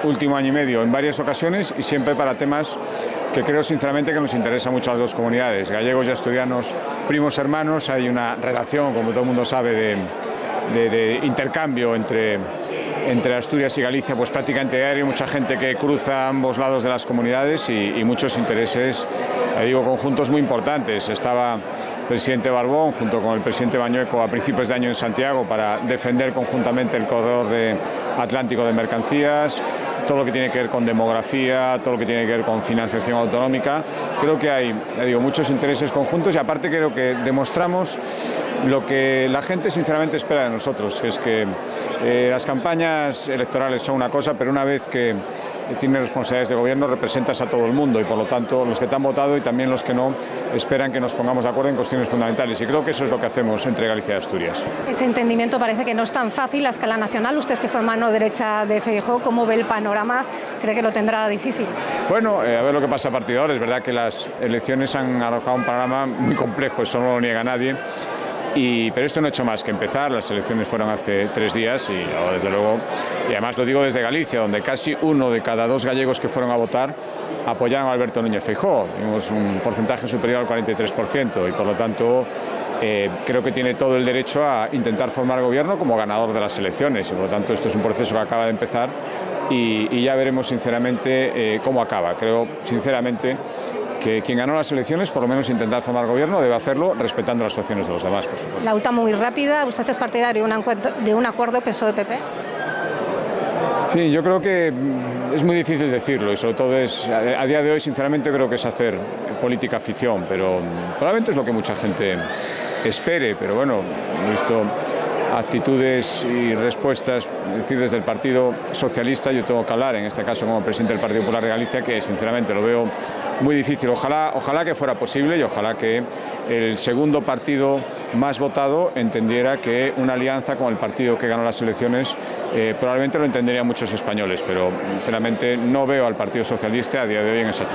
último año y medio en varias ocasiones y siempre para temas que creo sinceramente que nos interesa mucho a las dos comunidades, gallegos y asturianos, primos hermanos. Hay una relación, como todo el mundo sabe, de intercambio entre Asturias y Galicia, pues prácticamente diario, mucha gente que cruza ambos lados de las comunidades y muchos intereses, conjuntos muy importantes. Estaba el presidente Barbón junto con el presidente Bañueco a principios de año en Santiago para defender conjuntamente el corredor atlántico de mercancías, todo lo que tiene que ver con demografía, todo lo que tiene que ver con financiación autonómica. Creo que hay, muchos intereses conjuntos y aparte creo que demostramos lo que la gente sinceramente espera de nosotros, que es que las campañas electorales son una cosa, pero una vez que tienes responsabilidades de gobierno representas a todo el mundo y por lo tanto los que te han votado y también los que no esperan que nos pongamos de acuerdo en cuestiones fundamentales y creo que eso es lo que hacemos entre Galicia y Asturias. Ese entendimiento parece que no es tan fácil a escala nacional. Usted, que fue mano derecha de Feijóo, ¿cómo ve el panorama? ¿Cree que lo tendrá difícil? Bueno, a ver lo que pasa a partir de ahora. Es verdad que las elecciones han arrojado un panorama muy complejo, eso no lo niega nadie. Pero esto no ha hecho más que empezar. Las elecciones fueron hace 3 días y desde luego, y además lo digo desde Galicia, donde casi 1 de cada 2 gallegos que fueron a votar apoyaron a Alberto Núñez Feijóo. Tuvimos un porcentaje superior al 43% y por lo tanto creo que tiene todo el derecho a intentar formar gobierno como ganador de las elecciones y por lo tanto esto es un proceso que acaba de empezar y ya veremos sinceramente cómo acaba. Creo sinceramente que quien ganó las elecciones, por lo menos intentar formar gobierno, debe hacerlo respetando las opciones de los demás, por supuesto. La UTA muy rápida. ¿Usted es partidario de un acuerdo PSOE-PP? Sí, yo creo que es muy difícil decirlo y sobre todo a día de hoy sinceramente creo que es hacer política ficción, pero probablemente es lo que mucha gente espere, pero bueno, he visto actitudes y respuestas, es decir, desde el Partido Socialista. Yo tengo que hablar, en este caso como presidente del Partido Popular de Galicia, que sinceramente lo veo muy difícil. Ojalá que fuera posible y ojalá que el segundo partido más votado entendiera que una alianza con el partido que ganó las elecciones probablemente lo entenderían muchos españoles, pero sinceramente no veo al Partido Socialista a día de hoy en esa actitud.